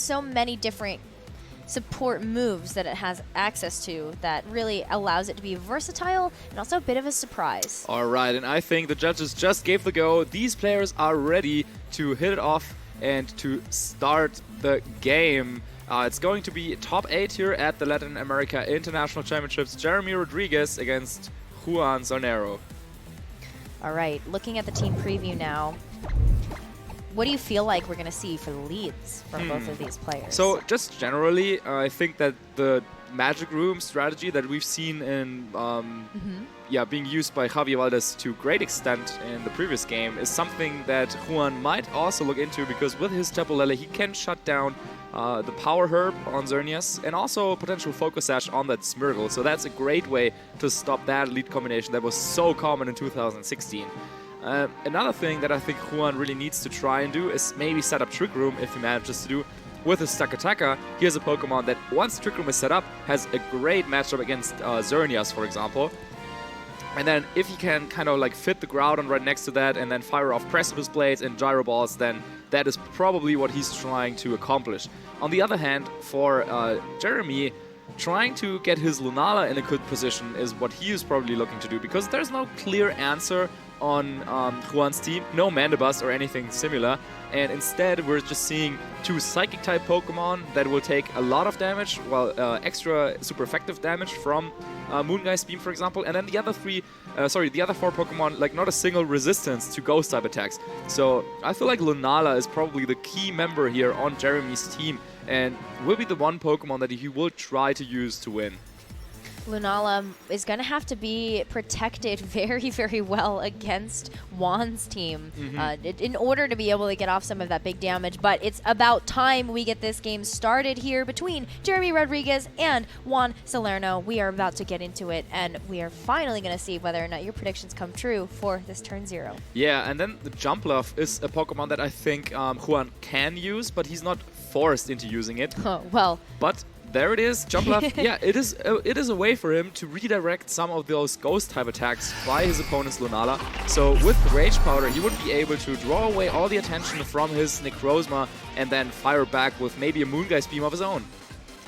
so many different support moves that it has access to that really allows it to be versatile and also a bit of a surprise. All right, and I think the judges just gave the go. These players are ready to hit it off and to start the game. It's going to be top 8 here at the Latin America International Championships. Jeremy Rodrigues against Juan Salerno. All right, looking at the team preview now. What do you feel like we're going to see for the leads from both of these players? So just generally, I think that the Magic Room strategy that we've seen in being used by Javi Valdez to great extent in the previous game is something that Juan might also look into, because with his Tapu Lele, he can shut down the Power Herb on Xerneas and also potential Focus Sash on that Smeargle. So that's a great way to stop that lead combination that was so common in 2016. Another thing that I think Juan really needs to try and do is maybe set up Trick Room if he manages to do. With his Stakataka, he has a Pokemon that once Trick Room is set up has a great matchup against Xerneas, for example. And then if he can kind of like fit the Groudon right next to that and then fire off Precipice Blades and Gyro Balls, then that is probably what he's trying to accomplish. On the other hand, for Jeremy, trying to get his Lunala in a good position is what he is probably looking to do, because there's no clear answer on Juan's team, no Mandibuzz or anything similar, and instead we're just seeing 2 Psychic-type Pokemon that will take a lot of damage, extra super effective damage from Moonguy's Beam, for example, and then the other 4 Pokemon, like not a single resistance to Ghost-type attacks. So I feel like Lunala is probably the key member here on Jeremy's team, and will be the one Pokemon that he will try to use to win. Lunala is going to have to be protected very, very well against Juan's team in order to be able to get off some of that big damage. But it's about time we get this game started here between Jeremy Rodrigues and Juan Salerno. We are about to get into it, and we are finally going to see whether or not your predictions come true for this turn 0. Yeah, and then the Jumpluff is a Pokemon that I think Juan can use, but he's not forced into using it. Oh, well. But there it is, Jumpluff. Yeah, it is a way for him to redirect some of those Ghost-type attacks by his opponent's Lunala. So with Rage Powder, he would be able to draw away all the attention from his Necrozma and then fire back with maybe a Moonguy's Beam of his own.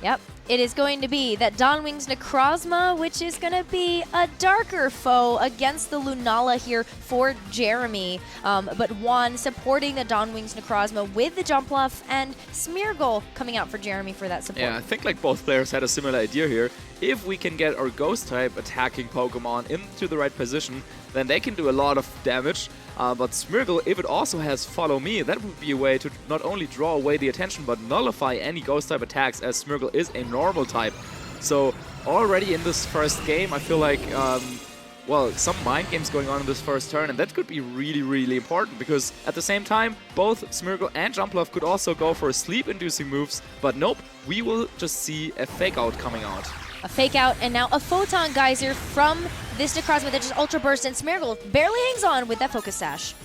Yep, it is going to be that Dawnwing's Necrozma, which is going to be a darker foe against the Lunala here for Jeremy. But Juan supporting the Dawnwing's Necrozma with the Jumpluff, and Smeargle coming out for Jeremy for that support. Yeah, I think like both players had a similar idea here. If we can get our Ghost-type attacking Pokemon into the right position, then they can do a lot of damage. But Smeargle, if it also has Follow Me, that would be a way to not only draw away the attention, but nullify any Ghost-type attacks, as Smeargle is a normal type. So already in this first game, I feel like, some mind games going on in this first turn, and that could be really, really important, because at the same time, both Smeargle and Jumpluff could also go for sleep-inducing moves, but nope, we will just see a Fake Out coming out. A Fake Out, and now a Photon Geyser from this Necrozma that just Ultra Burst, and Smeargle barely hangs on with that Focus Sash.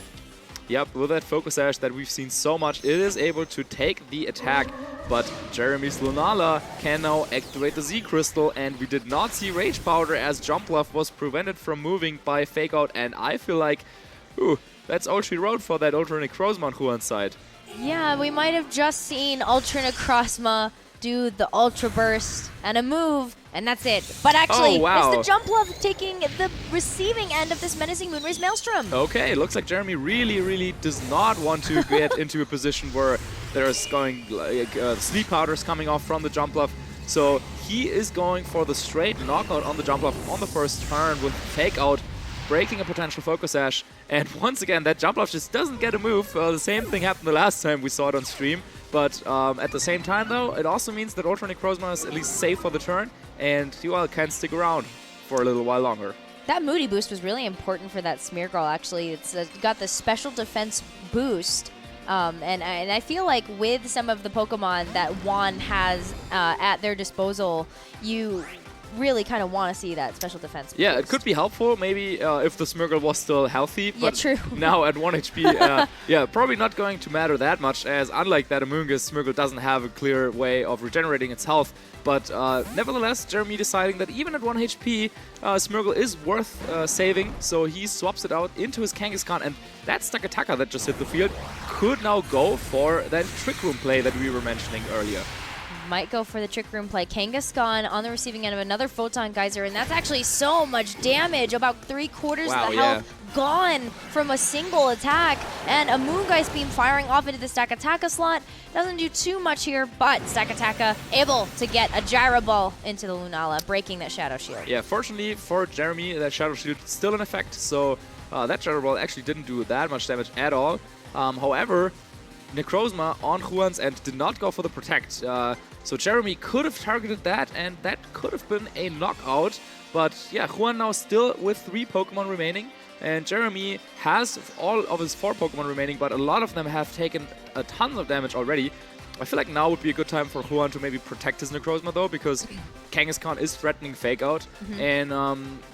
Yep, with that Focus Sash that we've seen so much, it is able to take the attack, but Jeremy's Lunala can now activate the Z Crystal, and we did not see Rage Powder as Jumpluff was prevented from moving by Fake Out, and I feel like, that's all she wrote for that Ultra Necrozma on Juan's side. Yeah, we might have just seen Ultra Necrozma do the Ultra Burst and a move, and that's it. But actually, it's the Jumpluff taking the receiving end of this menacing Moonraze Maelstrom. Okay, looks like Jeremy really, really does not want to get into a position where there's going Sleep Powders coming off from the Jumpluff. So he is going for the straight knockout on the Jumpluff on the first turn with Fake Out, breaking a potential Focus Sash. And once again, that Jumpluff just doesn't get a move. The same thing happened the last time we saw it on stream. But at the same time, though, it also means that Ultra Necrozma is at least safe for the turn, and he can stick around for a little while longer. That Moody boost was really important for that Smeargle, actually. It's got the special defense boost. And I feel like with some of the Pokemon that Juan has at their disposal, you really kind of want to see that special defense boost. Yeah, it could be helpful maybe if the Smeargle was still healthy. But yeah, true. Now at 1 HP, probably not going to matter that much, as unlike that Amoonguss, Smeargle doesn't have a clear way of regenerating its health. But nevertheless, Jeremy deciding that even at 1 HP, Smeargle is worth saving, so he swaps it out into his Kangaskhan, and that Stakataka that just hit the field could now go for that Trick Room play that we were mentioning earlier. Might go for the Trick Room play. Kangaskhan on the receiving end of another Photon Geyser, and that's actually so much damage. About 3/4 of the health gone from a single attack. And a Moongeist Beam firing off into the Stakataka slot. Doesn't do too much here, but Stakataka able to get a Gyro Ball into the Lunala, breaking that Shadow Shield. Yeah, fortunately for Jeremy, that Shadow Shield is still in effect, so that Gyro Ball actually didn't do that much damage at all. However, Necrozma on Juan's end did not go for the Protect. So Jeremy could have targeted that, and that could have been a knockout. But yeah, Juan now still with 3 Pokemon remaining. And Jeremy has all of his 4 Pokemon remaining, but a lot of them have taken a ton of damage already. I feel like now would be a good time for Juan to maybe protect his Necrozma though, because Kangaskhan is threatening Fake Out. And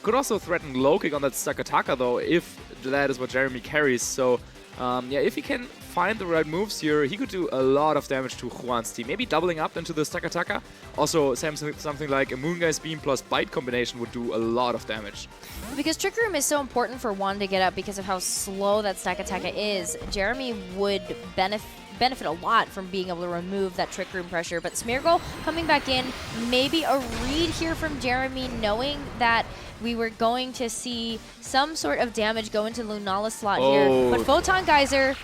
could also threaten Low Kick on that Stakataka though, if that is what Jeremy carries. So yeah, if he can find the right moves here, he could do a lot of damage to Juan's team. Maybe doubling up into the Stakataka. Also, something like a Moongeist Beam plus Bite combination would do a lot of damage. Because Trick Room is so important for Juan to get up because of how slow that Stakataka is, Jeremy would benefit a lot from being able to remove that Trick Room pressure. But Smeargle coming back in, maybe a read here from Jeremy, knowing that we were going to see some sort of damage go into Lunala slot here. But Photon Geyser...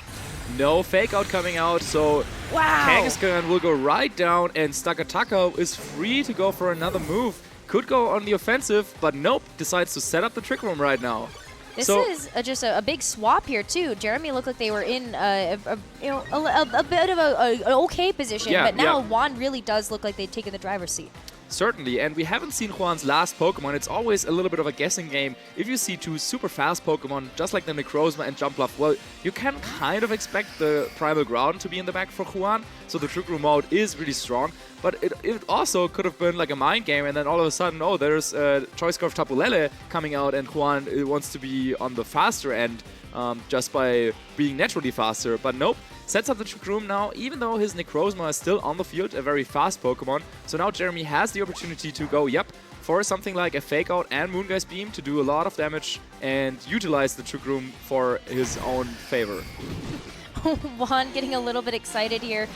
No Fake Out coming out, so Kangaskhan will go right down, and Stakataka is free to go for another move. Could go on the offensive, but nope, decides to set up the Trick Room right now. This is just a big swap here too. Jeremy looked like they were in a bit of an okay position, but now Juan really does look like they've taken the driver's seat. Certainly, and we haven't seen Juan's last Pokemon. It's always a little bit of a guessing game. If you see 2 super fast Pokemon, just like the Necrozma and Jumpluff, well, you can kind of expect the Primal Ground to be in the back for Juan, so the Trick Room mode is really strong. But it also could have been like a mind game, and then all of a sudden, oh, there's Choice Scarf Tapu Lele coming out, and Juan wants to be on the faster end just by being naturally faster. But nope. Sets up the Trick Room now, even though his Necrozma is still on the field, a very fast Pokemon. So now Jeremy has the opportunity to go, for something like a Fake Out and Moongeist Beam to do a lot of damage and utilize the Trick Room for his own favor. Juan getting a little bit excited here,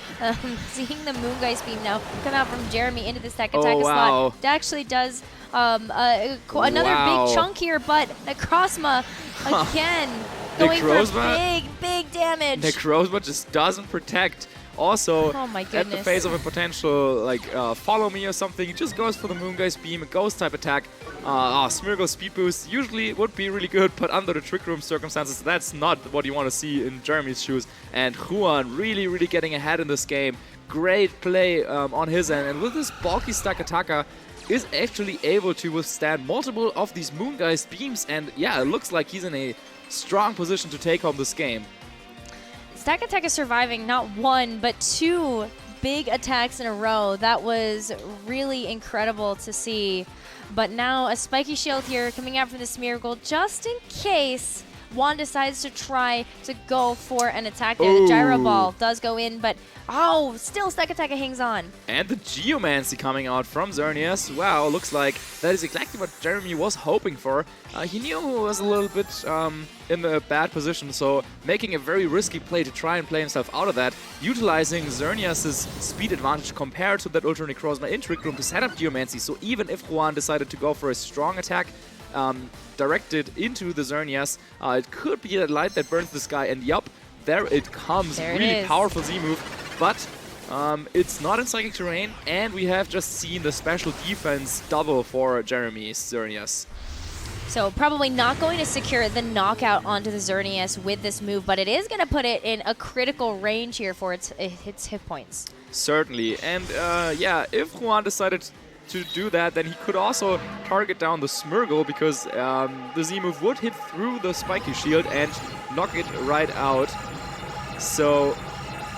seeing the Moongeist Beam now come out from Jeremy into the Stakataka slot. That actually does another big chunk here, but Necrozma again going for big damage. Necrozma just doesn't protect. Also, at the face of a potential, like, follow me or something, he just goes for the Moongeist Beam, a Ghost type attack. Smeargle Speed Boost usually would be really good, but under the Trick Room circumstances, that's not what you want to see in Jeremy's shoes. And Juan really, really getting ahead in this game. Great play on his end, and with this bulky Stakataka, is actually able to withstand multiple of these Moongeist Beams, and yeah, it looks like he's in a strong position to take home this game. Stakataka surviving not 1, but 2 big attacks in a row. That was really incredible to see. But now a Spiky Shield here coming out from the Smeargle, just in case Juan decides to try to go for an attack there. The Gyro Ball does go in, but still Stakataka hangs on. And the Geomancy coming out from Xerneas. Wow, looks like that is exactly what Jeremy was hoping for. He knew he was a little bit in a bad position, so making a very risky play to try and play himself out of that, utilizing Xerneas' speed advantage compared to that Ultra Necrozma in Trick Room to set up Geomancy. So even if Juan decided to go for a strong attack, directed into the Xerneas, it could be that light that burns the sky, and yup, there it comes. Really powerful Z-move, but it's not in Psychic Terrain, and we have just seen the special defense double for Jeremy's Xerneas. So probably not going to secure the knockout onto the Xerneas with this move, but it is going to put it in a critical range here for its hit points. Certainly, and yeah, if Juan decided to do that, then he could also target down the Smeargle, because the Z-move would hit through the Spiky Shield and knock it right out. So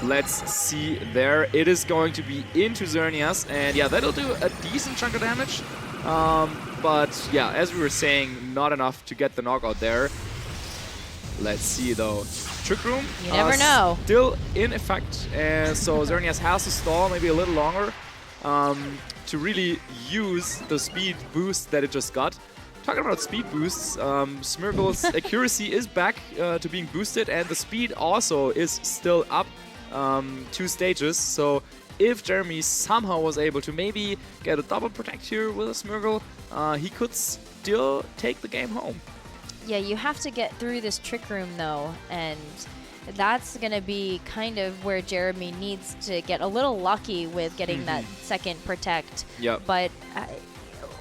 let's see there. It is going to be into Xerneas, and yeah, that'll do a decent chunk of damage. But yeah, as we were saying, not enough to get the knockout there. Let's see though. Trick Room, you never know, still in effect, and so Xerneas has to stall maybe a little longer to really use the speed boost that it just got talking about speed boosts, Smeargle's accuracy is back to being boosted, and the speed also is still up 2 stages. So if Jeremy somehow was able to maybe get a double protect here with a Smeargle, he could still take the game home. Yeah, you have to get through this trick room though, and that's going to be kind of where Jeremy needs to get a little lucky with getting that second protect. Yep. But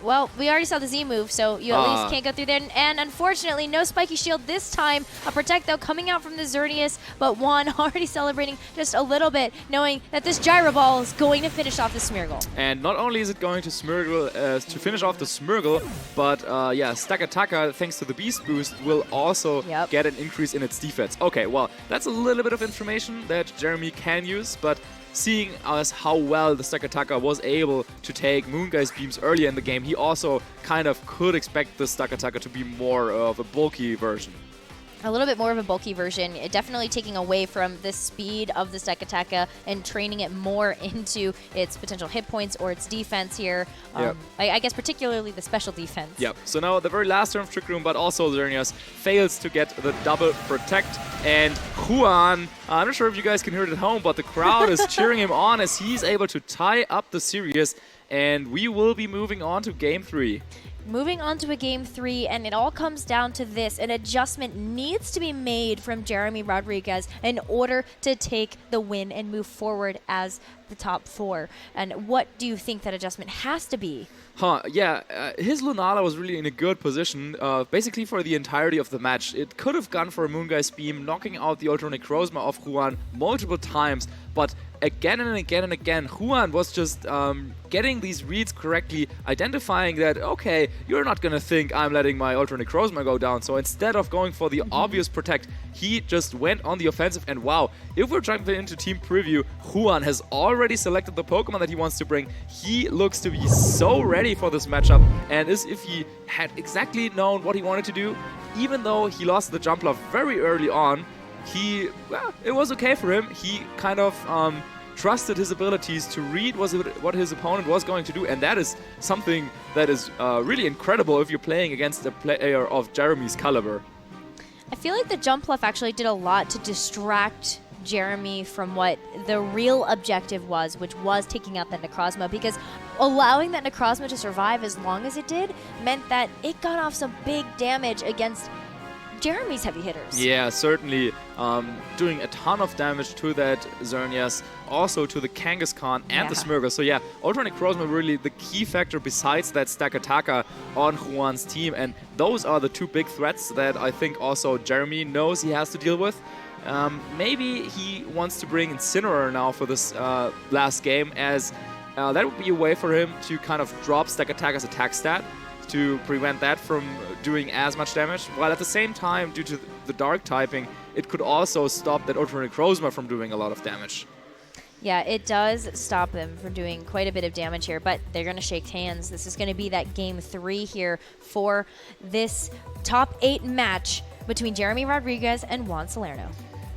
well, we already saw the Z move, so you at least can't go through there. And unfortunately, no spiky shield this time. A protect, though, coming out from the Xerneas, but Juan already celebrating just a little bit, knowing that this Gyro Ball is going to finish off the Smeargle. And not only is it going to to finish off the Smeargle, but yeah, Stakataka, thanks to the Beast Boost, will also get an increase in its defense. Okay, well, that's a little bit of information that Jeremy can use, but seeing as how well the Stakataka was able to take Moonguy's beams earlier in the game, he also kind of could expect the Stakataka to be more of a bulky version. A little bit more of a bulky version, definitely taking away from the speed of the Stakataka and training it more into its potential hit points or its defense here. I guess particularly the special defense. Yep. So now the very last turn of Trick Room, but also Xerneas fails to get the double protect. And Juan, I'm not sure if you guys can hear it at home, but the crowd is cheering him on as he's able to tie up the series. And we will be moving on to Game 3. Moving on to a Game 3, and it all comes down to this. An adjustment needs to be made from Jeremy Rodrigues in order to take the win and move forward as the top 4. And what do you think that adjustment has to be? His Lunala was really in a good position, basically for the entirety of the match. It could have gone for a Moonguy's Beam, knocking out the Ultra Necrozma of Juan multiple times, but again and again and again, Juan was just getting these reads correctly, identifying that, okay, you're not going to think I'm letting my Ultra Necrozma go down. So instead of going for the obvious protect, he just went on the offensive. And wow, if we're jumping into team preview, Juan has already selected the Pokemon that he wants to bring. He looks to be so ready for this matchup, and as if he had exactly known what he wanted to do. Even though he lost the Jumpluff very early on, it was okay for him. He kind of trusted his abilities to read what his opponent was going to do, and that is something that is really incredible if you're playing against a player of Jeremy's caliber. I feel like the Jumpluff actually did a lot to distract Jeremy from what the real objective was, which was taking out that Necrozma, because allowing that Necrozma to survive as long as it did meant that it got off some big damage against Jeremy's heavy hitters. Yeah, certainly doing a ton of damage to that Xerneas, also to the Kangaskhan and the Smeargle. So yeah, Ultra Necrozma really the key factor besides that Stakataka on Juan's team, and those are the two big threats that I think also Jeremy knows he has to deal with. Maybe he wants to bring Incineroar now for this last game, as that would be a way for him to kind of drop Stakataka's attack stat to prevent that from doing as much damage, while at the same time, due to the dark typing, it could also stop that Ultra Necrozma from doing a lot of damage. Yeah, it does stop them from doing quite a bit of damage here, but they're going to shake hands. This is going to be that Game 3 here for this top 8 match between Jeremy Rodrigues and Juan Salerno.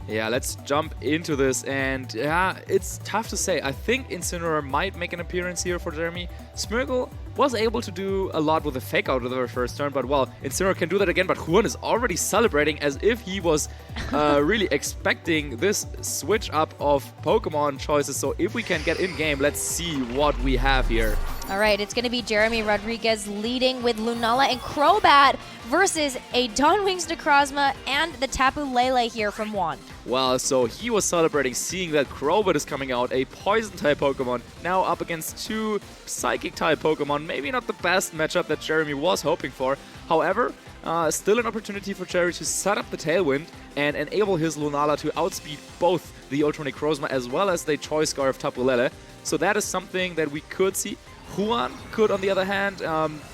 Yeah, let's jump into this, and yeah, it's tough to say. I think Incineroar might make an appearance here for Jeremy. Smeargle was able to do a lot with a fake out of the first turn, but well, Incineroar can do that again, but Juan is already celebrating as if he was really expecting this switch up of Pokemon choices. So if we can get in game, let's see what we have here. All right, it's going to be Jeremy Rodrigues leading with Lunala and Crobat versus a Dawnwings Necrozma and the Tapu Lele here from Juan. Well, so he was celebrating seeing that Crobat is coming out, a Poison-type Pokemon, now up against 2 Psychic-type Pokemon. Maybe not the best matchup that Jeremy was hoping for. However, still an opportunity for Jerry to set up the Tailwind and enable his Lunala to outspeed both the Ultra Necrozma as well as the Choice Scarf Tapu Lele. So that is something that we could see. Juan could, on the other hand,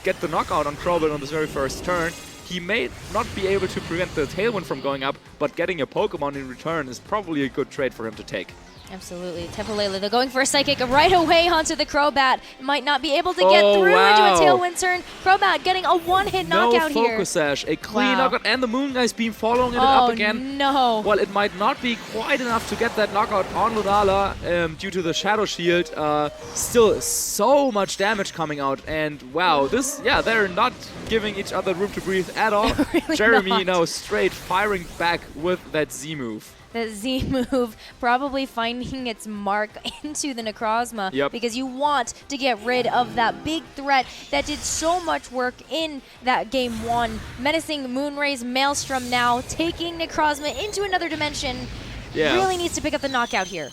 get the knockout on Crobat on this very first turn. He may not be able to prevent the Tailwind from going up, but getting a Pokemon in return is probably a good trade for him to take. Absolutely. Tepulele, they're going for a Psychic right away onto the Crobat. Might not be able to get through into a Tailwind turn. Crobat getting a one-hit knockout here. No Focus Sash, a clean knockout, and the Moongeist Beam following it up again. No. Well, it might not be quite enough to get that knockout on Lunala due to the Shadow Shield. Still, so much damage coming out, and wow, they're not giving each other room to breathe at all. Really Jeremy now straight firing back with that Z move. The Z move probably finding its mark into the Necrozma because you want to get rid of that big threat that did so much work in that game 1. Menacing Moonrays Maelstrom now taking Necrozma into another dimension. Really needs to pick up the knockout here.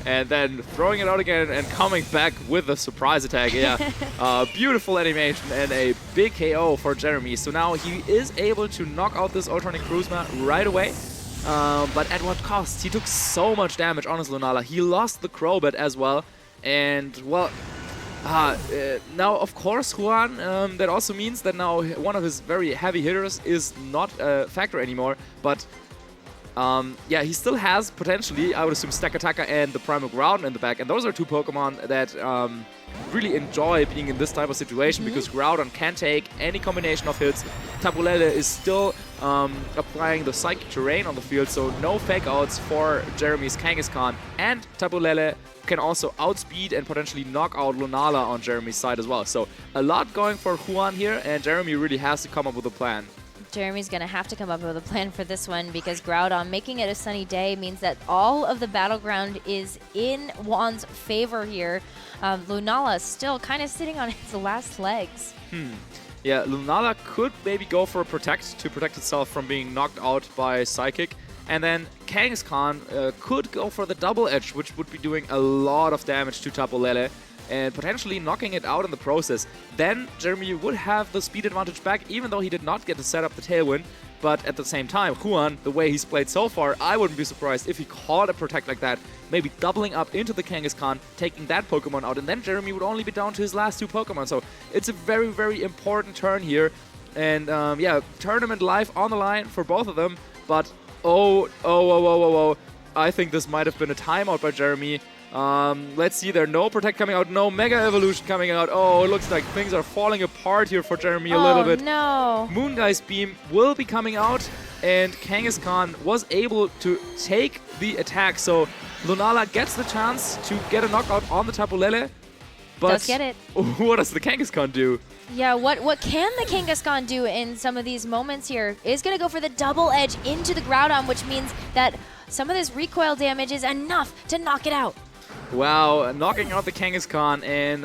And then throwing it out again and coming back with a surprise attack. Beautiful animation and a big KO for Jeremy. So now he is able to knock out this Ultronic Cruisma right away. But at what cost? He took so much damage on his Lunala. He lost the Crobat as well. And, well, now, of course, Juan, that also means that now one of his very heavy hitters is not a factor anymore. But, he still has, potentially, I would assume, Stakataka and the Primal Groudon in the back. And those are two Pokemon that really enjoy being in this type of situation because Groudon can take any combination of hits. Tepulele is still applying the Psychic Terrain on the field, so no fake outs for Jeremy's Kangaskhan. And Tepulele can also outspeed and potentially knock out Lunala on Jeremy's side as well. So a lot going for Juan here, and Jeremy really has to come up with a plan. Jeremy's going to have to come up with a plan for this one because Groudon making it a sunny day means that all of the battleground is in Juan's favor here. Lunala still kind of sitting on its last legs. Yeah, Lunala could maybe go for a Protect to protect itself from being knocked out by Psychic. And then Kangaskhan could go for the Double Edge, which would be doing a lot of damage to Tepulele and potentially knocking it out in the process. Then Jeremy would have the speed advantage back, even though he did not get to set up the Tailwind. But at the same time, Juan, the way he's played so far, I wouldn't be surprised if he caught a Protect like that, maybe doubling up into the Kangaskhan, taking that Pokemon out, and then Jeremy would only be down to his last two Pokemon. So it's a very, very important turn here. And tournament life on the line for both of them. But I think this might have been a timeout by Jeremy. Let's see, there no Protect coming out, no Mega Evolution coming out. Oh, it looks like things are falling apart here for Jeremy a little bit. No. Moongeist Beam will be coming out, and Kangaskhan was able to take the attack. So Lunala gets the chance to get a knockout on the Tepulele. But does get it. What does the Kangaskhan do? Yeah, what can the Kangaskhan do in some of these moments here is going to go for the Double Edge into the Groudon, which means that some of this recoil damage is enough to knock it out. Wow, knocking out the Kangaskhan, and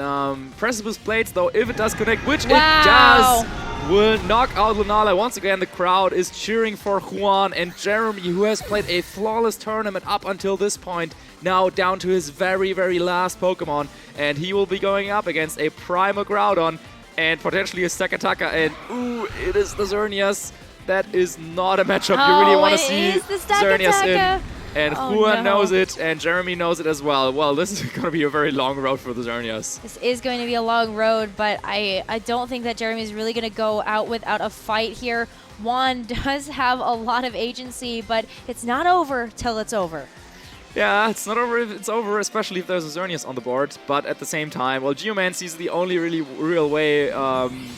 Precipice Blades, though, if it does connect, which it does, will knock out Lunala. Once again, the crowd is cheering for Juan, and Jeremy, who has played a flawless tournament up until this point, now down to his very, very last Pokemon, and he will be going up against a Primal Groudon and potentially a Stakataka, and ooh, it is the Xerneas. That is not a matchup you really want to see Xerneas in. And Juan knows it, and Jeremy knows it as well. Well, this is going to be a very long road for the Xerneas. This is going to be a long road, but I don't think that Jeremy is really going to go out without a fight here. Juan does have a lot of agency, but it's not over till it's over. Yeah, it's not over if it's over, especially if there's a Xerneas on the board. But at the same time, well, Geomancy is the only really real way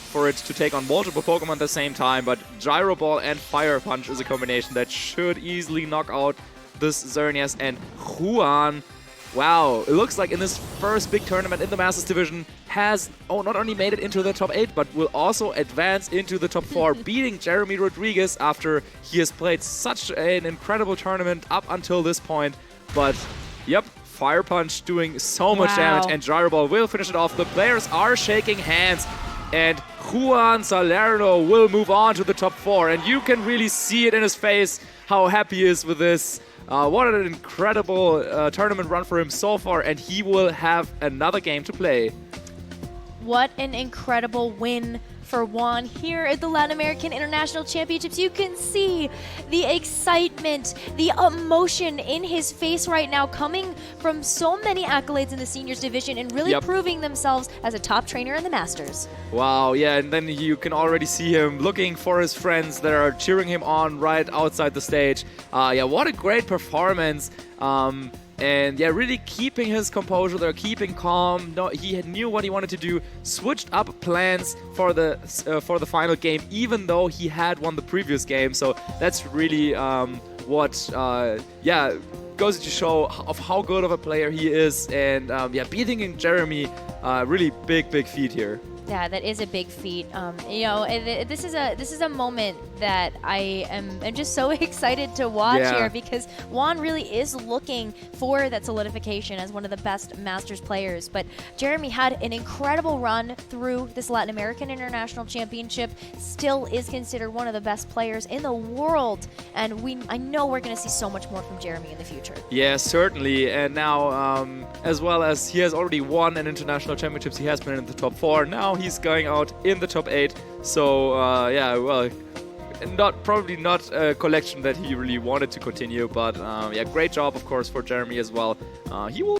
for it to take on multiple Pokemon at the same time. But Gyro Ball and Fire Punch is a combination that should easily knock out this Xerneas. And Juan, wow, it looks like in this first big tournament in the Masters Division has not only made it into the top 8, but will also advance into the top 4, beating Jeremy Rodrigues after he has played such an incredible tournament up until this point. But, yep, Fire Punch doing so much damage, and Gyro Ball will finish it off. The players are shaking hands, and Juan Salerno will move on to the top 4. And you can really see it in his face how happy he is with this. What an incredible tournament run for him so far, and he will have another game to play. What an incredible win for Juan here at the Latin American International Championships. You can see the excitement, the emotion in his face right now, coming from so many accolades in the seniors division and really proving themselves as a top trainer in the Masters. Wow, yeah, and then you can already see him looking for his friends that are cheering him on right outside the stage. Yeah, what a great performance. And yeah, really keeping his composure there, keeping calm. No, he knew what he wanted to do. Switched up plans for the final game, even though he had won the previous game. So that's really what goes to show of how good of a player he is. And beating Jeremy, really big feat here. Yeah, that is a big feat. This is a moment that I'm just so excited to watch here, because Juan really is looking for that solidification as one of the best Masters players. But Jeremy had an incredible run through this Latin American International Championship, still is considered one of the best players in the world, and I know we're going to see so much more from Jeremy in the future. Yeah, certainly. And now, as well as he has already won an international championships, he has been in the top 4. Now he's going out in the top 8. So probably not a collection that he really wanted to continue, but great job of course for Jeremy as well. He will